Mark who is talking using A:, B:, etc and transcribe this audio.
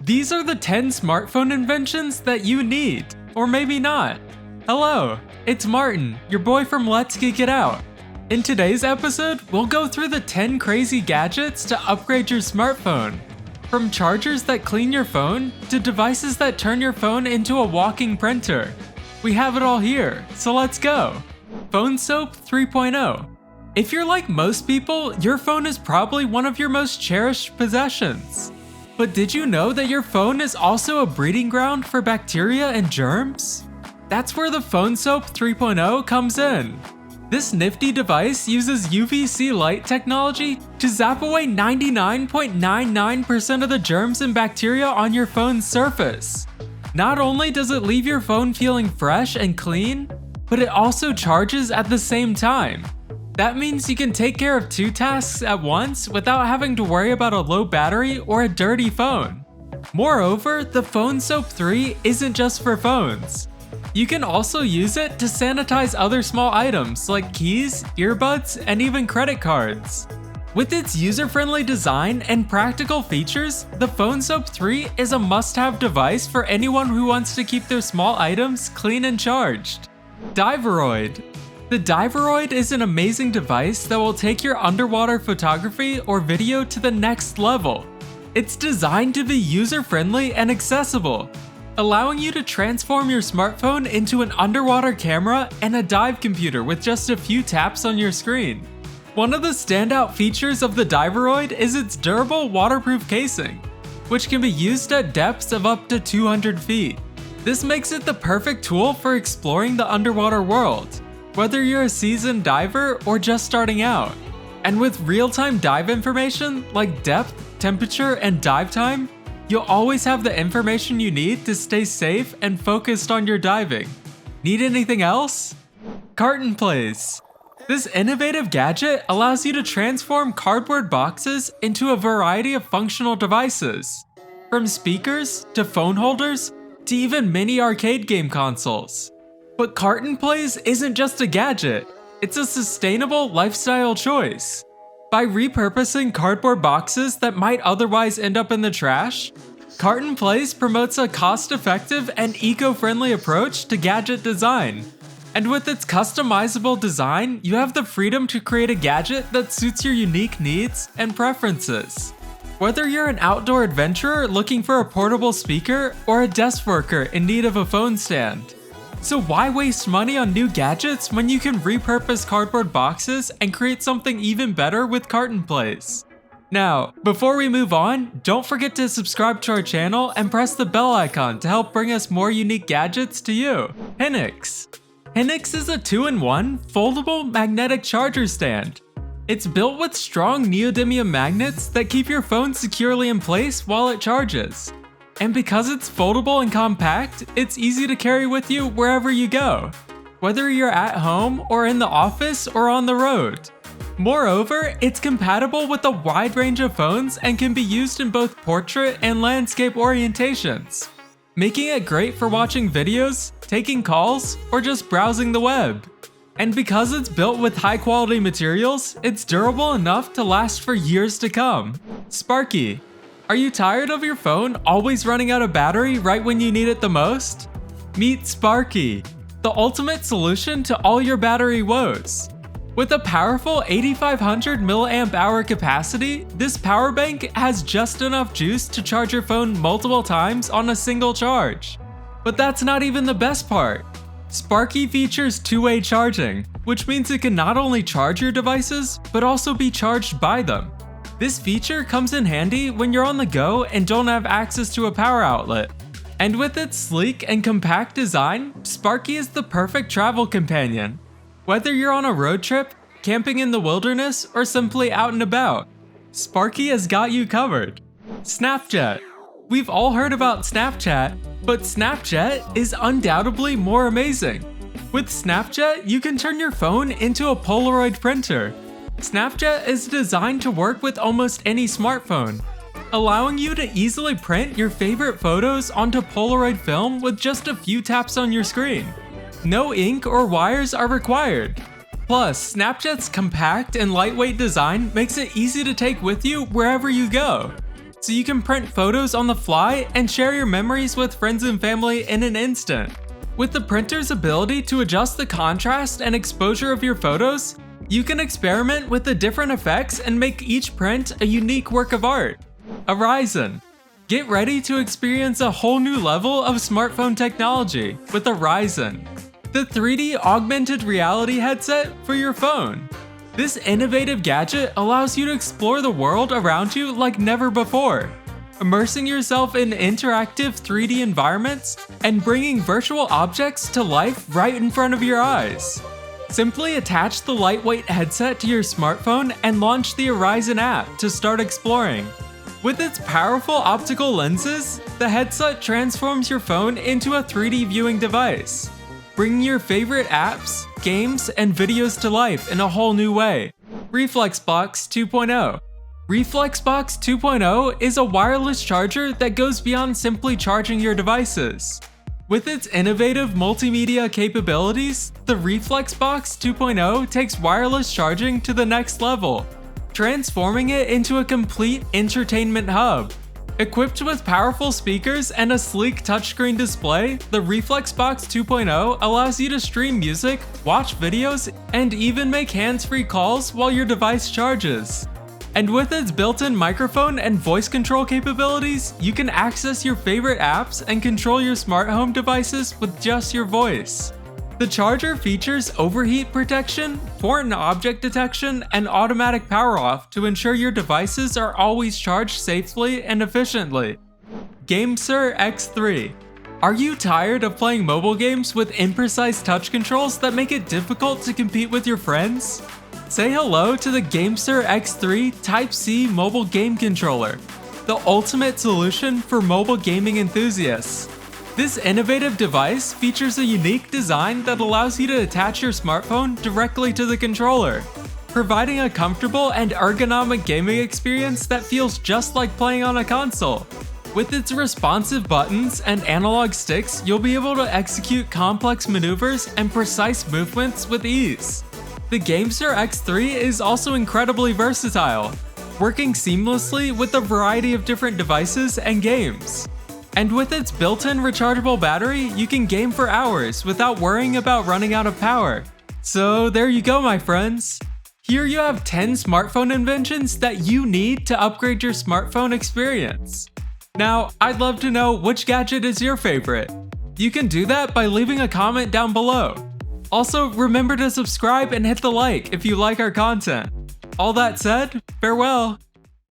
A: These are the 10 smartphone inventions that you need, or maybe not. Hello, it's Martin, your boy from Let's Geek It Out. In today's episode, we'll go through the 10 crazy gadgets to upgrade your smartphone. From chargers that clean your phone, to devices that turn your phone into a walking printer. We have it all here, so let's go. PhoneSoap 3.0. If you're like most people, your phone is probably one of your most cherished possessions. But did you know that your phone is also a breeding ground for bacteria and germs? That's where the PhoneSoap 3.0 comes in. This nifty device uses UVC light technology to zap away 99.99% of the germs and bacteria on your phone's surface. Not only does it leave your phone feeling fresh and clean, but it also charges at the same time. That means you can take care of 2 tasks at once without having to worry about a low battery or a dirty phone. Moreover, the PhoneSoap 3 isn't just for phones. You can also use it to sanitize other small items like keys, earbuds, and even credit cards. With its user-friendly design and practical features, the PhoneSoap 3 is a must-have device for anyone who wants to keep their small items clean and charged. Diveroid. The Diveroid is an amazing device that will take your underwater photography or video to the next level. It's designed to be user-friendly and accessible, allowing you to transform your smartphone into an underwater camera and a dive computer with just a few taps on your screen. One of the standout features of the Diveroid is its durable waterproof casing, which can be used at depths of up to 200 feet. This makes it the perfect tool for exploring the underwater world, whether you're a seasoned diver or just starting out. And with real-time dive information like depth, temperature, and dive time, you'll always have the information you need to stay safe and focused on your diving. Need anything else? CartonPlays. This innovative gadget allows you to transform cardboard boxes into a variety of functional devices, from speakers to phone holders to even mini arcade game consoles. But CartonPlays isn't just a gadget, it's a sustainable lifestyle choice. By repurposing cardboard boxes that might otherwise end up in the trash, CartonPlays promotes a cost-effective and eco-friendly approach to gadget design. And with its customizable design, you have the freedom to create a gadget that suits your unique needs and preferences. Whether you're an outdoor adventurer looking for a portable speaker or a desk worker in need of a phone stand. So why waste money on new gadgets when you can repurpose cardboard boxes and create something even better with CartonPlays? Now, before we move on, don't forget to subscribe to our channel and press the bell icon to help bring us more unique gadgets to you. Hinyx. Hinyx is a 2-in-1 foldable magnetic charger stand. It's built with strong neodymium magnets that keep your phone securely in place while it charges. And because it's foldable and compact, it's easy to carry with you wherever you go, whether you're at home or in the office or on the road. Moreover, it's compatible with a wide range of phones and can be used in both portrait and landscape orientations, making it great for watching videos, taking calls, or just browsing the web. And because it's built with high-quality materials, it's durable enough to last for years to come. Sparkee. Are you tired of your phone always running out of battery right when you need it the most? Meet Sparkee, the ultimate solution to all your battery woes. With a powerful 8500 mAh capacity, this power bank has just enough juice to charge your phone multiple times on a single charge. But that's not even the best part. Sparkee features two-way charging, which means it can not only charge your devices, but also be charged by them. This feature comes in handy when you're on the go and don't have access to a power outlet. And with its sleek and compact design, Sparkee is the perfect travel companion. Whether you're on a road trip, camping in the wilderness, or simply out and about, Sparkee has got you covered. SnapJet. We've all heard about Snapchat, but SnapJet is undoubtedly more amazing. With SnapJet, you can turn your phone into a Polaroid printer. SnapJet is designed to work with almost any smartphone, allowing you to easily print your favorite photos onto Polaroid film with just a few taps on your screen. No ink or wires are required. Plus, SnapJet's compact and lightweight design makes it easy to take with you wherever you go. so you can print photos on the fly and share your memories with friends and family in an instant. With the printer's ability to adjust the contrast and exposure of your photos, you can experiment with the different effects and make each print a unique work of art. Aryzon. Get ready to experience a whole new level of smartphone technology with Aryzon, the 3D augmented reality headset for your phone. This innovative gadget allows you to explore the world around you like never before, immersing yourself in interactive 3D environments and bringing virtual objects to life right in front of your eyes. Simply attach the lightweight headset to your smartphone and launch the Aryzon app to start exploring. With its powerful optical lenses, the headset transforms your phone into a 3D viewing device, bringing your favorite apps, games, and videos to life in a whole new way. Reflex Box 2.0. Reflex Box 2.0 is a wireless charger that goes beyond simply charging your devices. With its innovative multimedia capabilities, the Reflex Box 2.0 takes wireless charging to the next level, transforming it into a complete entertainment hub. Equipped with powerful speakers and a sleek touchscreen display, the Reflex Box 2.0 allows you to stream music, watch videos, and even make hands-free calls while your device charges. And with its built-in microphone and voice control capabilities, you can access your favorite apps and control your smart home devices with just your voice. The charger features overheat protection, foreign object detection, and automatic power off to ensure your devices are always charged safely and efficiently. GameSir X3. Are you tired of playing mobile games with imprecise touch controls that make it difficult to compete with your friends? Say hello to the GameSir X3 Type-C mobile game controller, the ultimate solution for mobile gaming enthusiasts. This innovative device features a unique design that allows you to attach your smartphone directly to the controller, providing a comfortable and ergonomic gaming experience that feels just like playing on a console. With its responsive buttons and analog sticks, you'll be able to execute complex maneuvers and precise movements with ease. The GameSir X3 is also incredibly versatile, working seamlessly with a variety of different devices and games. And with its built-in rechargeable battery, you can game for hours without worrying about running out of power. So there you go, my friends. Here you have 10 smartphone inventions that you need to upgrade your smartphone experience. Now, I'd love to know which gadget is your favorite. You can do that by leaving a comment down below. Also, remember to subscribe and hit the like if you like our content. All that said, farewell.